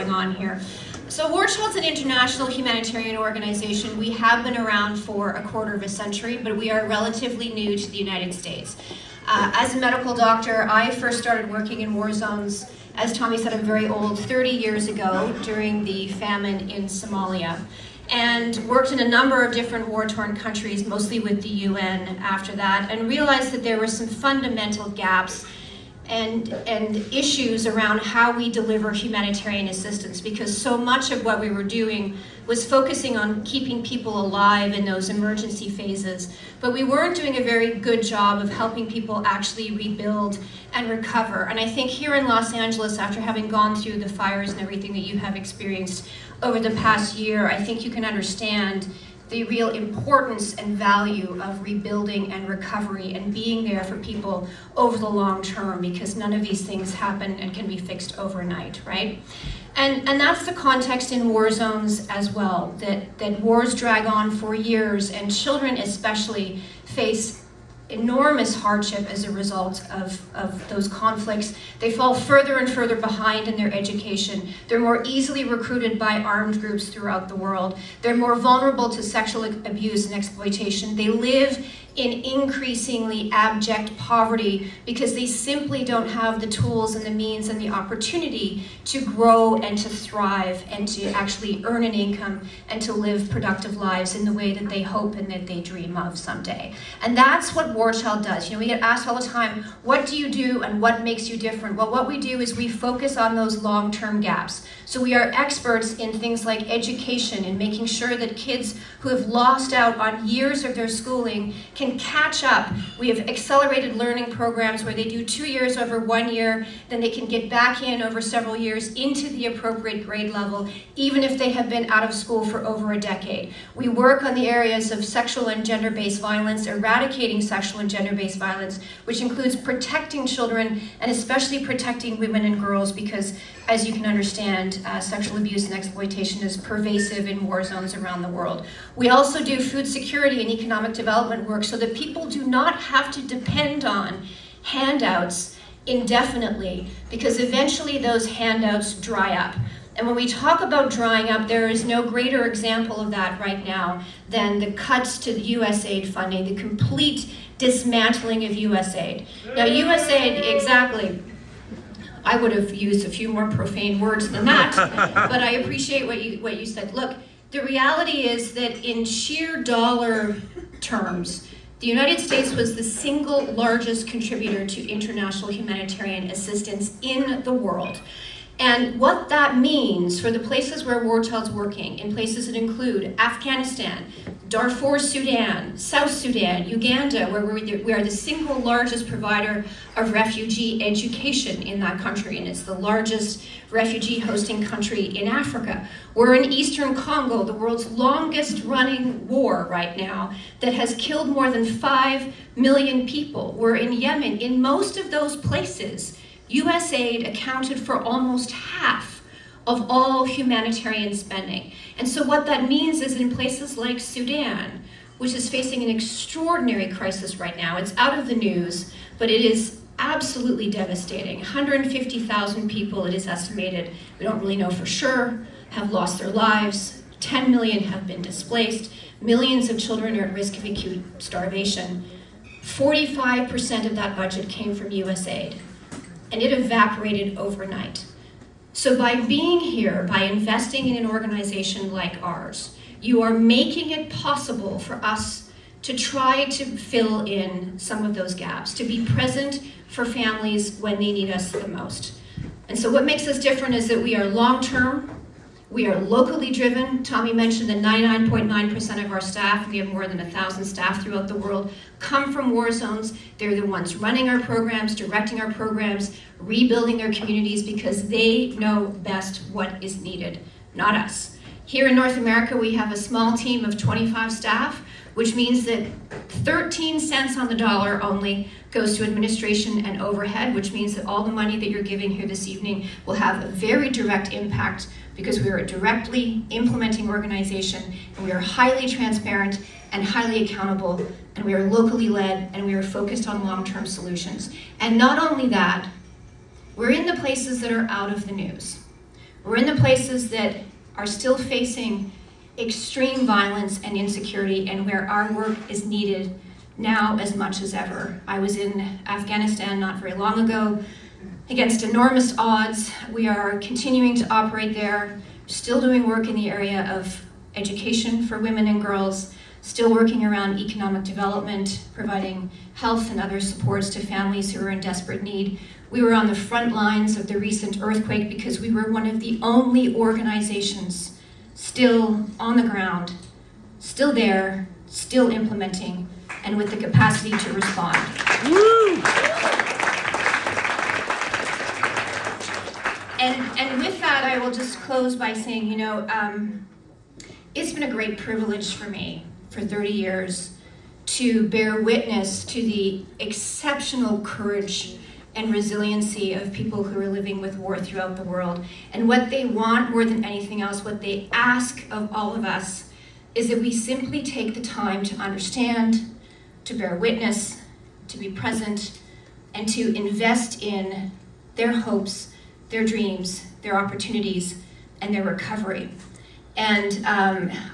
going on here. So War Child's an international humanitarian organization. We have been around for a quarter of a century, but we are relatively new to the United States. As a medical doctor, I first started working in war zones, as Tommy said, I'm very old, 30 years ago during the famine in Somalia, and worked in a number of different war-torn countries, mostly with the UN after that, and realized that there were some fundamental gaps and issues around how we deliver humanitarian assistance, because so much of what we were doing was focusing on keeping people alive in those emergency phases, but we weren't doing a very good job of helping people actually rebuild and recover. And I think here in Los Angeles, after having gone through the fires and everything that you have experienced over the past year, I think you can understand the real importance and value of rebuilding and recovery and being there for people over the long term, because none of these things happen and can be fixed overnight, right? And that's the context in war zones as well, that wars drag on for years, and children especially face enormous hardship as a result of those conflicts. They fall further and further behind in their education. They're more easily recruited by armed groups throughout the world. They're more vulnerable to sexual abuse and exploitation. They live in increasingly abject poverty because they simply don't have the tools and the means and the opportunity to grow and to thrive and to actually earn an income and to live productive lives in the way that they hope and that they dream of someday. And that's what War Child does. You know, we get asked all the time, what do you do and what makes you different? Well, what we do is we focus on those long-term gaps. So we are experts in things like education and making sure that kids who have lost out on years of their schooling can catch up. We have accelerated learning programs where they do 2 years over 1 year, then they can get back in over several years into the appropriate grade level, even if they have been out of school for over a decade. We work on the areas of sexual and gender-based violence, eradicating sexual and gender-based violence, which includes protecting children and especially protecting women and girls, because as you can understand, sexual abuse and exploitation is pervasive in war zones around the world. We also do food security and economic development work so that people do not have to depend on handouts indefinitely, because eventually those handouts dry up. And when we talk about drying up, there is no greater example of that right now than the cuts to USAID funding, the complete dismantling of USAID. Now USAID, exactly, I would have used a few more profane words than that, but I appreciate what you said. Look, the reality is that in sheer dollar terms, the United States was the single largest contributor to international humanitarian assistance in the world. And what that means for the places where War Child's working, in places that include Afghanistan, Darfur, Sudan, South Sudan, Uganda, where we are the single largest provider of refugee education in that country, and it's the largest refugee hosting country in Africa. We're in Eastern Congo, the world's longest running war right now that has killed more than 5 million people. We're in Yemen. In most of those places, USAID accounted for almost half of all humanitarian spending. And so what that means is in places like Sudan, which is facing an extraordinary crisis right now, it's out of the news, but it is absolutely devastating. 150,000 people, it is estimated, we don't really know for sure, have lost their lives. 10 million have been displaced. Millions of children are at risk of acute starvation. 45% of that budget came from USAID. And it evaporated overnight. So by being here, by investing in an organization like ours, you are making it possible for us to try to fill in some of those gaps, to be present for families when they need us the most. And so what makes us different is that we are long-term, we are locally driven. Tommy mentioned that 99.9% of our staff, we have more than 1,000 staff throughout the world, come from war zones. They're the ones running our programs, directing our programs, rebuilding their communities, because they know best what is needed, not us. Here in North America, we have a small team of 25 staff, which means that 13 cents on the dollar only goes to administration and overhead, which means that all the money that you're giving here this evening will have a very direct impact, because we are a directly implementing organization, and we are highly transparent and highly accountable, and we are locally led, and we are focused on long-term solutions. And not only that, we're in the places that are out of the news. We're in the places that are still facing extreme violence and insecurity, and where our work is needed now as much as ever. I was in Afghanistan not very long ago against enormous odds. We are continuing to operate there, still doing work in the area of education for women and girls, still working around economic development, providing health and other supports to families who are in desperate need. We were on the front lines of the recent earthquake because we were one of the only organizations still on the ground, still there, still implementing, and with the capacity to respond. Woo! And with that, I will just close by saying, it's been a great privilege for me for 30 years to bear witness to the exceptional courage and resiliency of people who are living with war throughout the world. And what they want more than anything else, what they ask of all of us, is that we simply take the time to understand, to bear witness, to be present, and to invest in their hopes, their dreams, their opportunities, and their recovery. And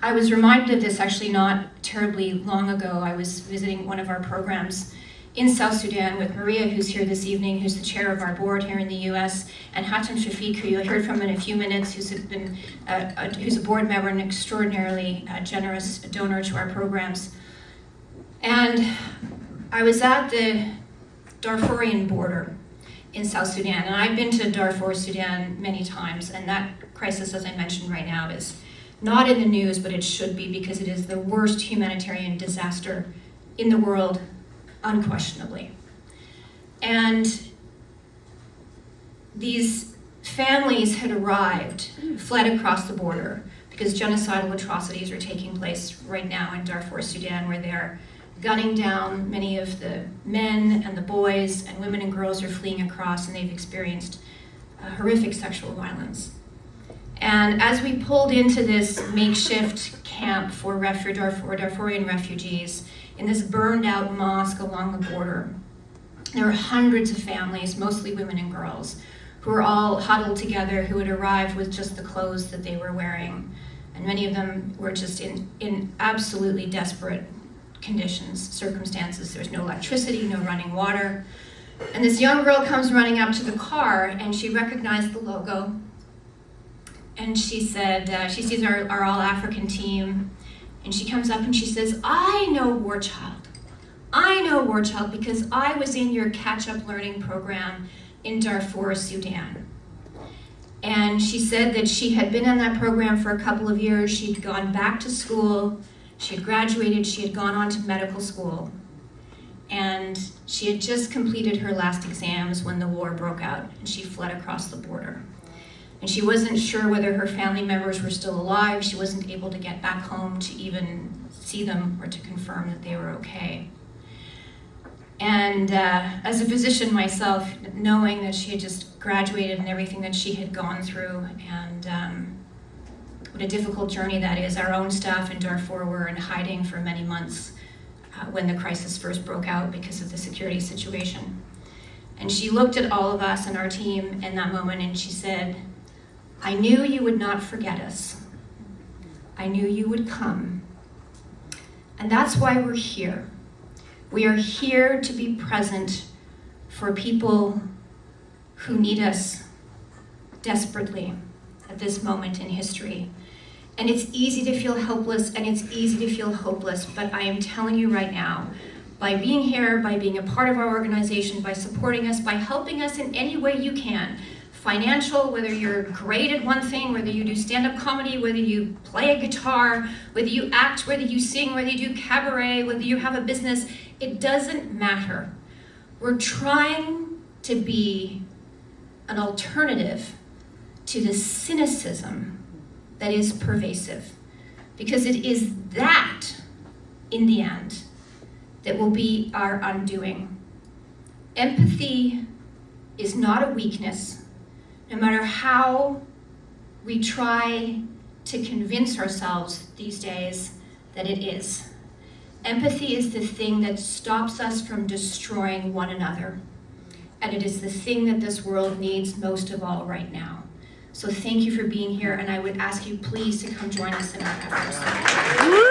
I was reminded of this actually not terribly long ago. I was visiting one of our programs in South Sudan with Maria, who's here this evening, who's the chair of our board here in the US, and Hatem Shafiq, who you heard from in a few minutes, who's a board member and extraordinarily generous donor to our programs. And I was at the Darfurian border in South Sudan, and I've been to Darfur, Sudan many times, and that crisis, as I mentioned right now, is not in the news, but it should be, because it is the worst humanitarian disaster in the world, unquestionably. And these families had arrived, fled across the border, because genocidal atrocities are taking place right now in Darfur, Sudan, where they're gunning down many of the men and the boys, and women and girls are fleeing across, and they've experienced horrific sexual violence. And as we pulled into this makeshift camp for Darfurian refugees, in this burned out mosque along the border, there were hundreds of families, mostly women and girls, who were all huddled together, who had arrived with just the clothes that they were wearing. And many of them were just in absolutely desperate conditions, circumstances. There's no electricity, no running water. And this young girl comes running up to the car, and she recognized the logo. And she said, she sees our all-African team, and she comes up and she says, I know War Child. I know War Child because I was in your catch-up learning program in Darfur, Sudan. And she said that she had been in that program for a couple of years. She'd gone back to school. She had graduated. She had gone on to medical school. And she had just completed her last exams when the war broke out, and she fled across the border. And she wasn't sure whether her family members were still alive. She wasn't able to get back home to even see them or to confirm that they were okay. And as a physician myself, knowing that she had just graduated and everything that she had gone through, and what a difficult journey that is. Our own staff in Darfur were in hiding for many months when the crisis first broke out because of the security situation. And she looked at all of us and our team in that moment, and she said, I knew you would not forget us. I knew you would come. And that's why we're here. We are here to be present for people who need us desperately at this moment in history. And it's easy to feel helpless, and it's easy to feel hopeless, but I am telling you right now, by being here, by being a part of our organization, by supporting us, by helping us in any way you can, financial, whether you're great at one thing, whether you do stand-up comedy, whether you play a guitar, whether you act, whether you sing, whether you do cabaret, whether you have a business, it doesn't matter. We're trying to be an alternative to the cynicism that is pervasive, because it is that, in the end, that will be our undoing. Empathy is not a weakness, no matter how we try to convince ourselves these days that it is. Empathy is the thing that stops us from destroying one another. And it is the thing that this world needs most of all right now. So thank you for being here, and I would ask you please to come join us in our efforts.